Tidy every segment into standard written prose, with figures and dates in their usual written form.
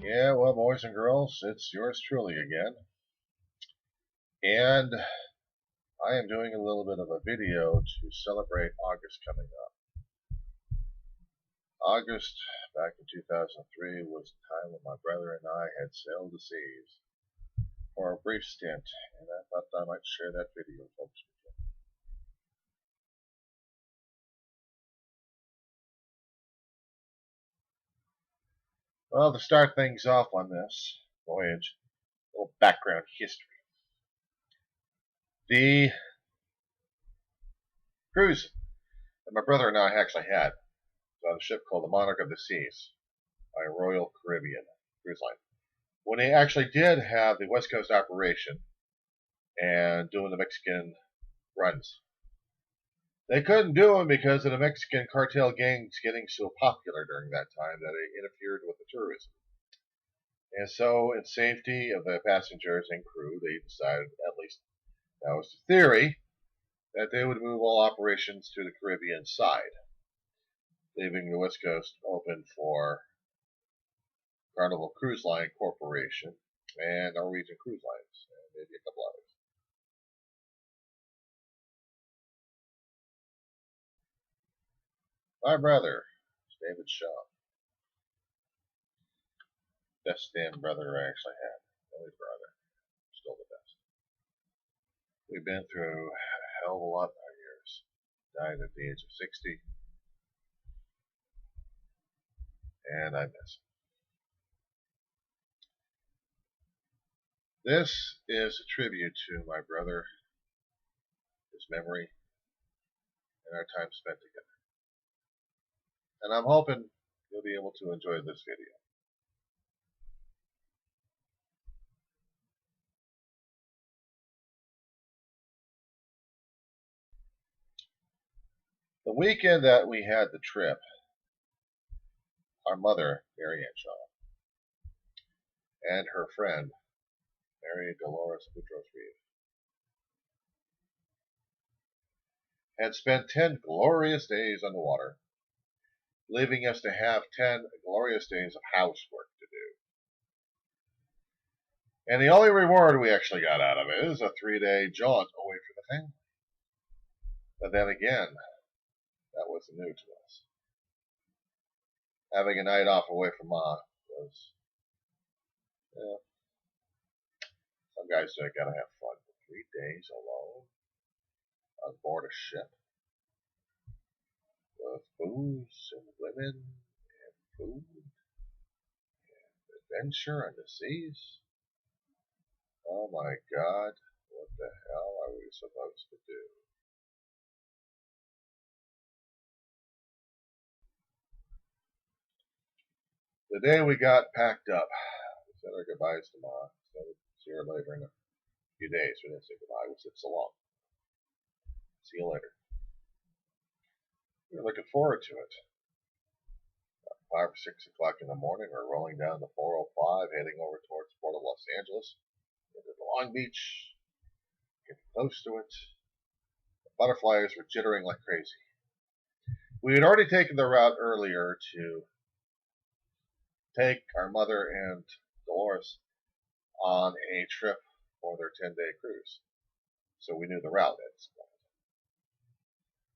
Yeah, well, boys and girls, it's yours truly again. And I am doing a little bit of a video to celebrate August coming up. August, back in 2003, was the time when my brother and I had sailed the seas for a brief stint, and I thought I might share that video, folks, with you. Well, to start things off on this voyage, a little background history. The cruise that my brother and I actually had was on a ship called the Monarch of the Seas by Royal Caribbean Cruise Line. When they actually did have the West Coast operation and doing the Mexican runs, they couldn't do them because of the Mexican cartel gangs getting so popular during that time that it interfered with the tourism. And so, in safety of the passengers and crew, they decided, at least that was the theory, that they would move all operations to the Caribbean side, leaving the West Coast open for Carnival Cruise Line Corporation and Norwegian Cruise Lines, and maybe a couple others. My brother, David Shaw, best damn brother I actually had. Only brother, still the best. We've been through a hell of a lot in our years. Died at the age of 60, and I miss him. This is a tribute to my brother, his memory, and our time spent together. And I'm hoping you'll be able to enjoy this video. The weekend that we had the trip, our mother, Mary Ann Shaw, and her friend, Mary Dolores Boutros Reed, had spent 10 glorious days on the water, leaving us to have 10 glorious days of housework to do. And the only reward we actually got out of it is a 3-day jaunt away from the family. But then again, that was new to us. Having a night off away from Ma was, some guys say gotta have fun. But 3 days alone on board a ship with booze and women and food and adventure on the seas. Oh my God, what the hell are we supposed to do? The day we got packed up, we said our goodbyes to Ma. So we'd see her later in a few days. We didn't say goodbye, we said so long. See you later. We were looking forward to it. 5 or 6 o'clock in the morning, we're rolling down the 405, heading over towards Port of Los Angeles, into the Long Beach, getting close to it. The butterflies were jittering like crazy. We had already taken the route earlier to take our mother and Dolores on a trip for their 10-day cruise. So we knew the route at this point.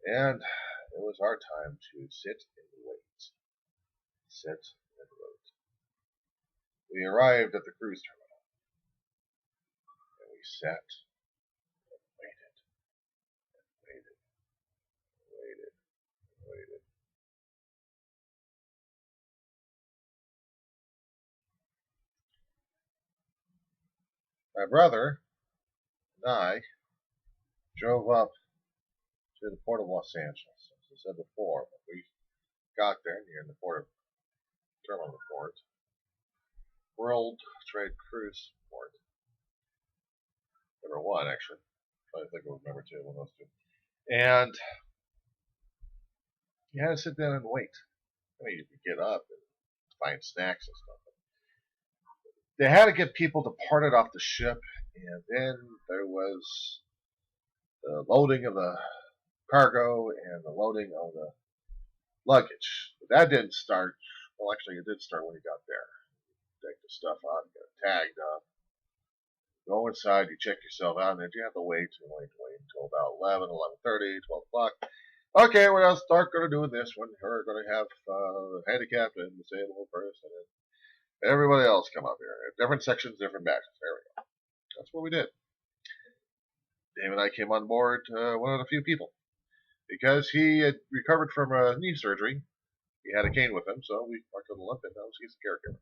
And it was our time to sit and wait. Sit and wait. We arrived at the cruise terminal, and we sat and waited, and waited, and waited, and waited. My brother and I drove up to the Port of Los Angeles. As I said before, when we got there near the port of terminal port, World Trade Cruise Port. Number 1, actually. I think it was number 2, one of those two. And you had to sit down and wait. I mean, you could get up and find snacks and stuff. They had to get people departed off the ship, and then there was the loading of the cargo and the loading of the luggage. But that didn't start Well, actually, it did start when he got there. Take the stuff out, get tagged up. Go inside, you check yourself out, and then you have to wait until about 11, 11:30, 12 o'clock. Okay, what else start going to do with this one? We're going to have handicapped and disabled person and everybody else come up here. Different sections, different batches. There we go. That's what we did. Dave and I came on board, one of the few people. Because he had recovered from a knee surgery. He had a cane with him, so we marked on the limp, and now he's a caregiver.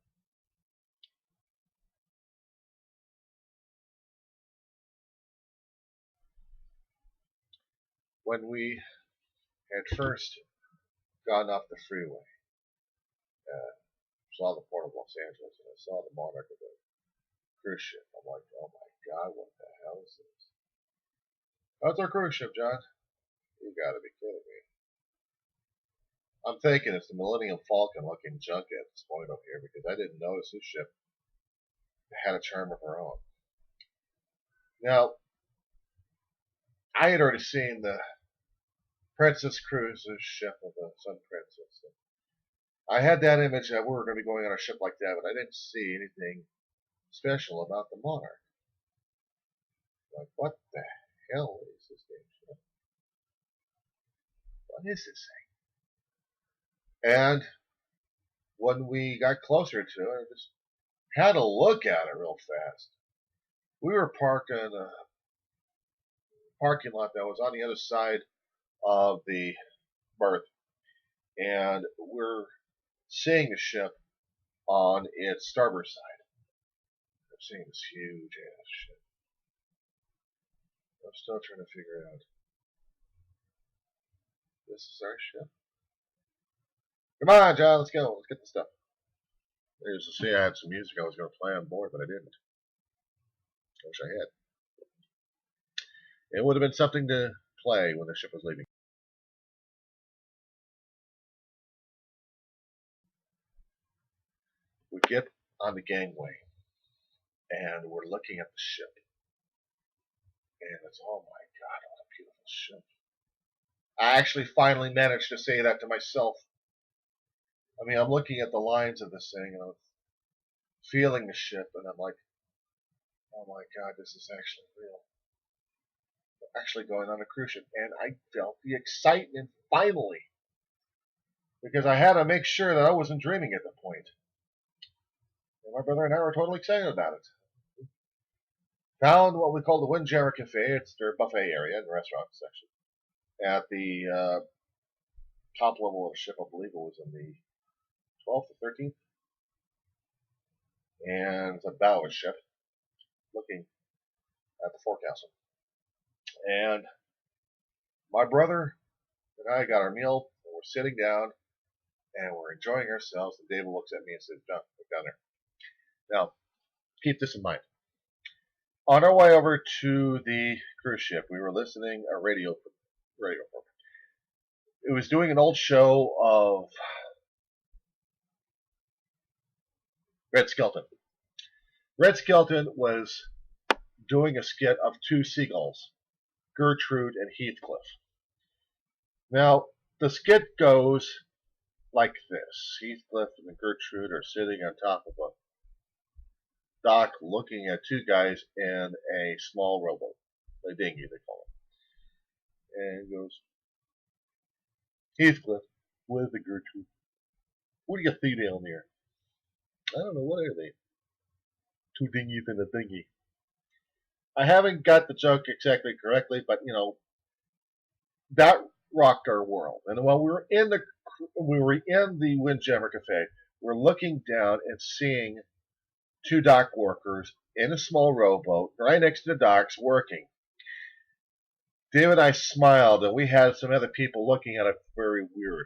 When we had first gotten off the freeway, saw the port of Los Angeles, and I saw the Monarch of the cruise ship. I'm like, oh my God, what the hell is this? That's our cruise ship, John. You gotta be kidding me. I'm thinking it's the Millennium Falcon looking junket at this point up here because I didn't notice this ship had a charm of her own. Now, I had already seen the Princess Cruises ship of the Sun Princess. I had that image that we were going to be going on a ship like that, but I didn't see anything special about the Monarch. Like, what the hell is this damn ship? What is this thing? And when we got closer to it, I just had a look at it real fast. We were parked in a parking lot that was on the other side of the berth, and we're seeing the ship on its starboard side. I'm seeing this huge ass ship. I'm still trying to figure out. This is our ship. Come on, John, let's go. Let's get the stuff. There's to see I had some music I was going to play on board, but I didn't. I wish I had. It would have been something to play when the ship was leaving. We get on the gangway, and we're looking at the ship. And it's, oh my God, what a beautiful ship. I actually finally managed to say that to myself. I mean, I'm looking at the lines of this thing, and I'm feeling the ship, and I'm like, oh my God, this is actually real. We're actually going on a cruise ship. And I felt the excitement finally. Because I had to make sure that I wasn't dreaming at the point. And my brother and I were totally excited about it. Found what we call the Windjammer Cafe. It's their buffet area in the restaurant section. At the top level of the ship, I believe it was in the 12th or 13th. And it's a bow ship, looking at the forecastle. And my brother and I got our meal, and we're sitting down, and we're enjoying ourselves. And David looks at me and says, John, look down there. Now, keep this in mind. On our way over to the cruise ship, we were listening to a radio program. It was doing an old show of Red Skelton. Red Skelton was doing a skit of two seagulls, Gertrude and Heathcliff. Now, the skit goes like this. Heathcliff and Gertrude are sitting on top of a dock looking at two guys in a small rowboat, a dinghy they call it. And he goes, Heathcliff, what is it, Gertrude? What do you see down there? I don't know, what are they? Two dinghies in a dinghy. I haven't got the joke exactly correctly, but you know, that rocked our world. And while we were in the Windjammer Cafe, we're looking down and seeing two dock workers in a small rowboat right next to the docks working. Dave and I smiled, and we had some other people looking at it very weirdly.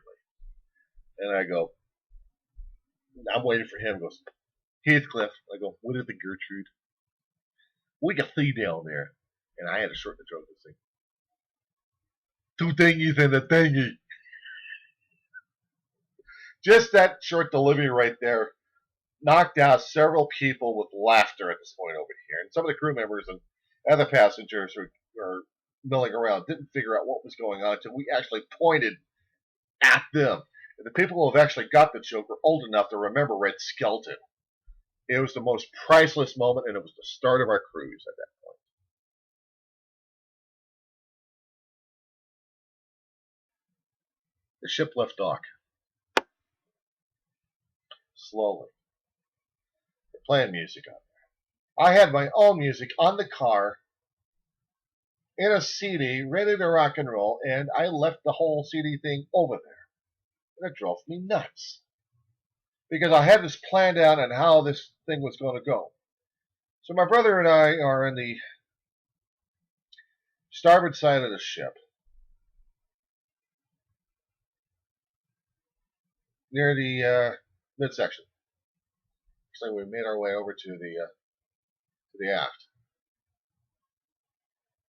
And I go, I'm waiting for him. He goes, Heathcliff. I go, what is it, Gertrude? We can see down there. And I had to shorten the joke to say, two dinghies and a dinghy. Just that short delivery right there knocked out several people with laughter at this point over here. And some of the crew members and other passengers who were milling around didn't figure out what was going on until we actually pointed at them. The people who have actually got the joke are old enough to remember Red Skelton. It was the most priceless moment, and it was the start of our cruise at that point. The ship left dock. Slowly. They're playing music on there. I had my own music on the car in a CD, ready to rock and roll, and I left the whole CD thing over there. And it drove me nuts. Because I had this planned out on how this thing was going to go. So my brother and I are in the starboard side of the ship, near the midsection. So we made our way over to the aft,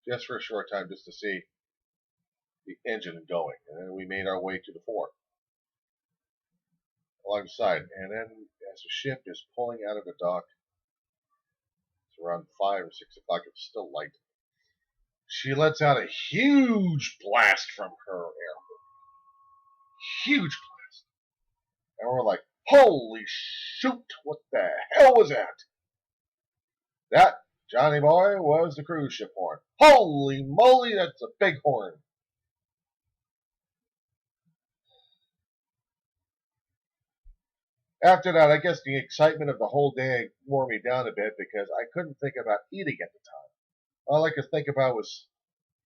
just for a short time, just to see the engine going, and then we made our way to the fore, alongside, and then as the ship is pulling out of the dock, it's around 5 or 6 o'clock. It's still light. She lets out a huge blast from her air hole. Huge blast. And we're like, holy shoot, what the hell was that? That, Johnny boy, was the cruise ship horn. Holy moly, that's a big horn. After that, I guess the excitement of the whole day wore me down a bit because I couldn't think about eating at the time. All I could think about was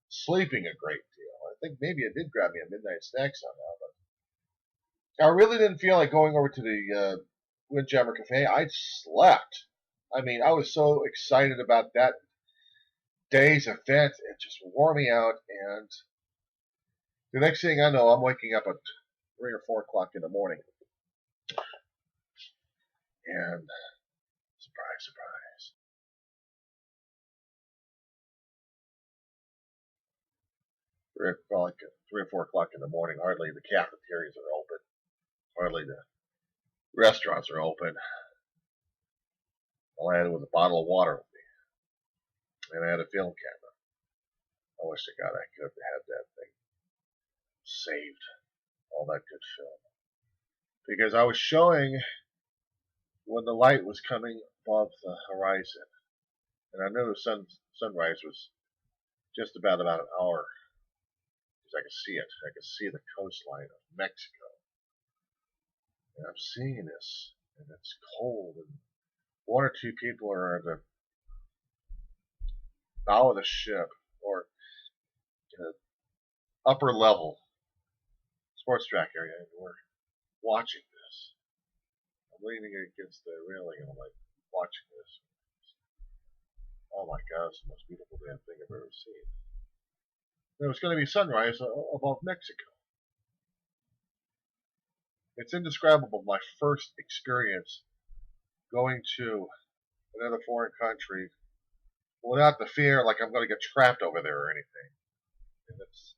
sleeping a great deal. I think maybe I did grab me a midnight snack somehow, but I really didn't feel like going over to the Windjammer Cafe. I slept. I mean, I was so excited about that day's event. It just wore me out, and the next thing I know, I'm waking up at 3 or 4 o'clock in the morning. And surprise, surprise. 3 or 4 o'clock in the morning, hardly the cafeterias are open. Hardly the restaurants are open. All I had was a bottle of water with me. And I had a film camera. I wish to God I could have had that thing saved. All that good film. Because I was showing when the light was coming above the horizon. And I knew the sunrise was just about an hour. Because I could see it. I could see the coastline of Mexico. And I'm seeing this. And it's cold. And 1 or 2 people are at the bow of the ship. Or in an upper level sports track area. And we're watching this. I'm leaning against the railing and I'm like watching this. Oh my God, it's the most beautiful damn thing I've ever seen. There was going to be sunrise above Mexico. It's indescribable, my first experience going to another foreign country without the fear like I'm going to get trapped over there or anything. And it's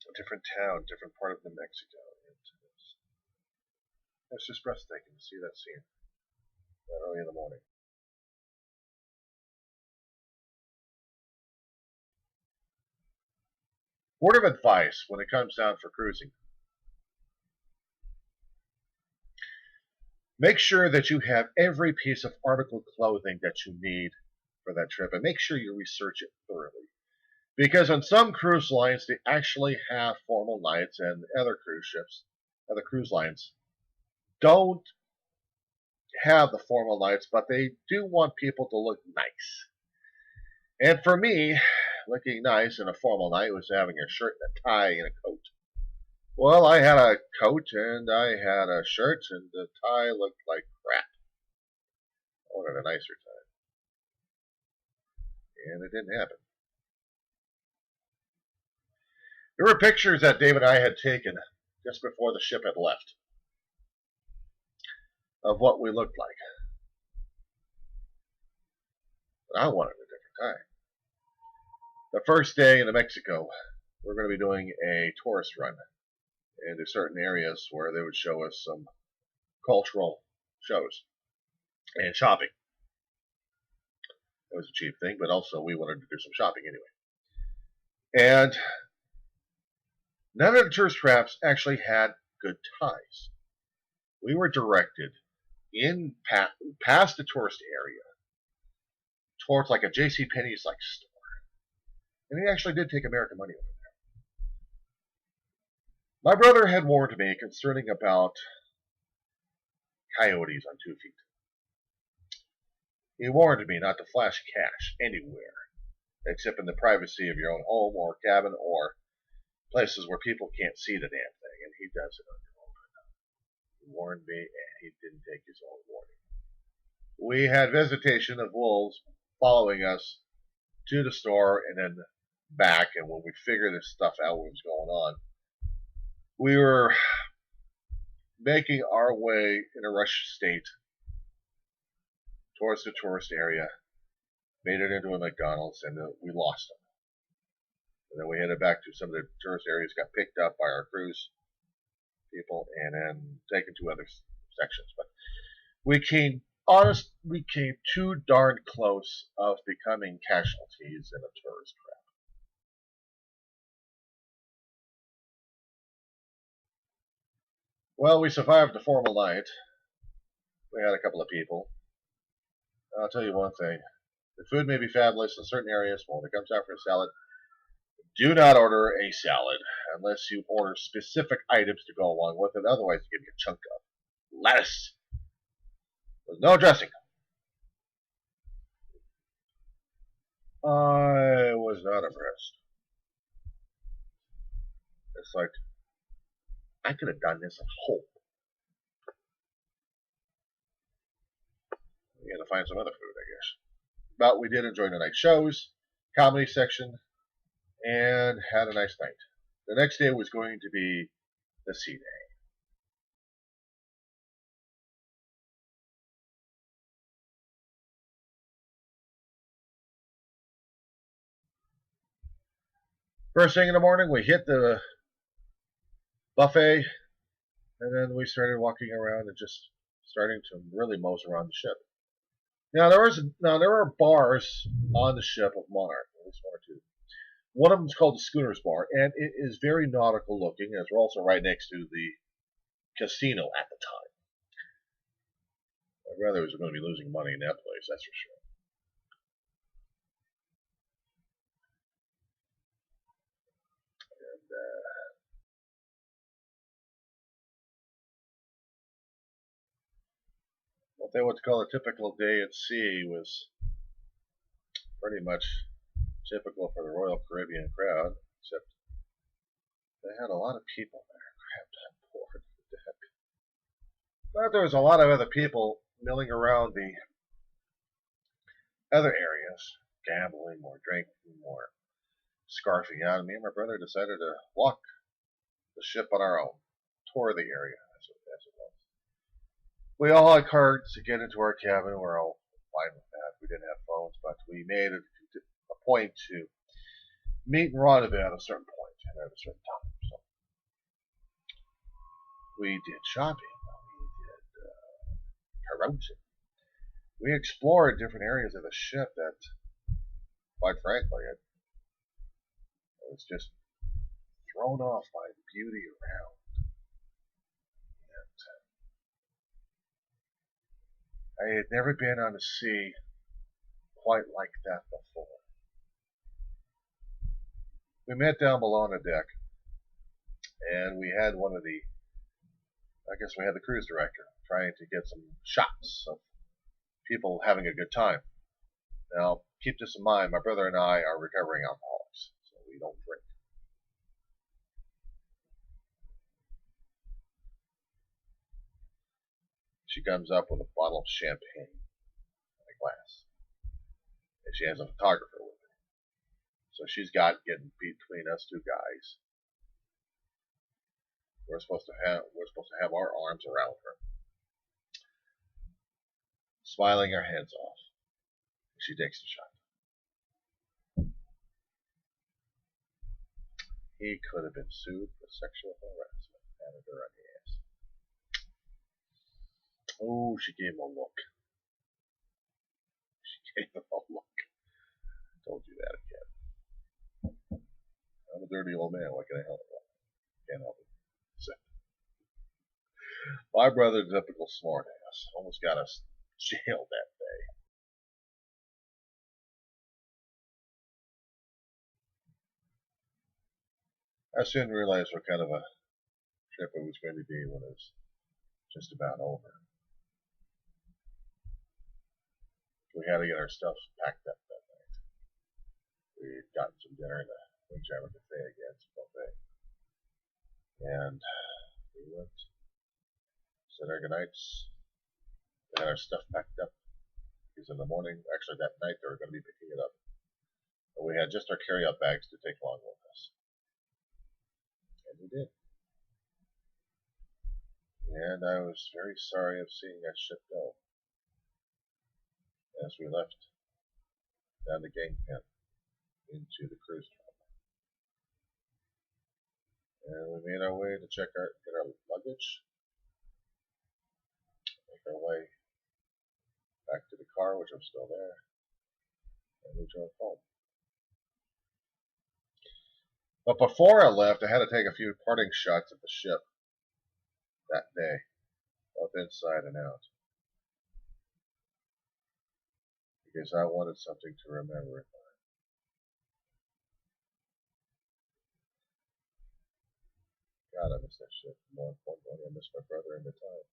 a different town, different part of New Mexico. It's just breathtaking to see that scene early in the morning. Word of advice when it comes down for cruising. Make sure that you have every piece of article clothing that you need for that trip, and make sure you research it thoroughly. Because on some cruise lines, they actually have formal nights, and other cruise ships, other cruise lines, don't have the formal nights, but they do want people to look nice. And for me, looking nice in a formal night was having a shirt and a tie and a coat. Well, I had a coat and I had a shirt, and the tie looked like crap. I wanted a nicer tie. And it didn't happen. There were pictures that Dave and I had taken just before the ship had left of what we looked like. But I wanted a different tie. The first day in New Mexico, we're going to be doing a tourist run into certain areas where they would show us some cultural shows and shopping. It was a cheap thing, but also we wanted to do some shopping anyway. And None of the tourist traps actually had good ties. We were directed in past the tourist area towards like a JCPenney's like store. And he actually did take American money over there. My brother had warned me concerning about coyotes on 2 feet. He warned me not to flash cash anywhere except in the privacy of your own home or cabin or places where people can't see the damn thing, and he does it under oath. He warned me, and he didn't take his own warning. We had visitation of wolves following us to the store and then back, and when we figured this stuff out, what was going on, we were making our way in a rush state towards the tourist area, made it into a McDonald's, and we lost them. And then we headed back to some of the tourist areas, got picked up by our cruise people, and then taken to other sections. But we came too darn close of becoming casualties in a tourist trap. Well, we survived the formal night. We had a couple of people. I'll tell you one thing. The food may be fabulous in certain areas, but when it comes out for a salad, do not order a salad unless you order specific items to go along with it. Otherwise, you get a chunk of lettuce with no dressing. I was not impressed. It's like, I could have done this at home. We had to find some other food, I guess. But we did enjoy the night shows, comedy section, and had a nice night. The next day was going to be the sea day. First thing in the morning, we hit the buffet, and then we started walking around and just starting to really mose around the ship. Now there are bars on the ship of Monarch, at least one or two. One of them is called the Schooner's Bar, and it is very nautical looking, as we're also right next to the casino at the time. My brother was going to be losing money in that place, that's for sure. And what they would call a typical day at sea was pretty much typical for the Royal Caribbean crowd, except they had a lot of people there crammed on board. But there was a lot of other people milling around the other areas, gambling, more drinking, more scarfing out. And me and my brother decided to walk the ship on our own, tour the area as it was. We all had cards to get into our cabin. We were all fine with that. We didn't have phones, but we made it a point to meet and rendezvous at a certain point and at a certain time. So we did shopping. We did karaoke. We explored different areas of the ship that, quite frankly, I was just thrown off by the beauty around. And I had never been on the sea quite like that before. We met down below on the deck, and we had we had the cruise director trying to get some shots of people having a good time. Now, keep this in mind, my brother and I are recovering alcoholics, so we don't drink. She comes up with a bottle of champagne in a glass, and she has a photographer with her. So she's got getting between us two guys. We're supposed to have our arms around her, smiling our heads off. She takes the shot. He could have been sued for sexual harassment. Had her on the ass. Oh, she gave him a look. She gave him a look. Don't do that again. I'm a dirty old man. What can I help you? My brother, typical smartass, almost got us jailed that day. I soon realized what kind of a trip it was going to be when it was just about over. We had to get our stuff packed up that night. We had gotten some dinner in the Windjammer Cafe again, it's a buffet. And we went, said our goodnights, we had our stuff packed up. Because in the morning, actually that night, they were going to be picking it up. But we had just our carry-out bags to take along with us. And we did. And I was very sorry of seeing that ship go. As we left down the gangplank into the cruise terminal. And we made our way to get our luggage, make our way back to the car, which was still there, and we drove home. But before I left, I had to take a few parting shots of the ship that day, both inside and out, because I wanted something to remember it by. God, I miss that ship. More importantly, I miss my brother and the time.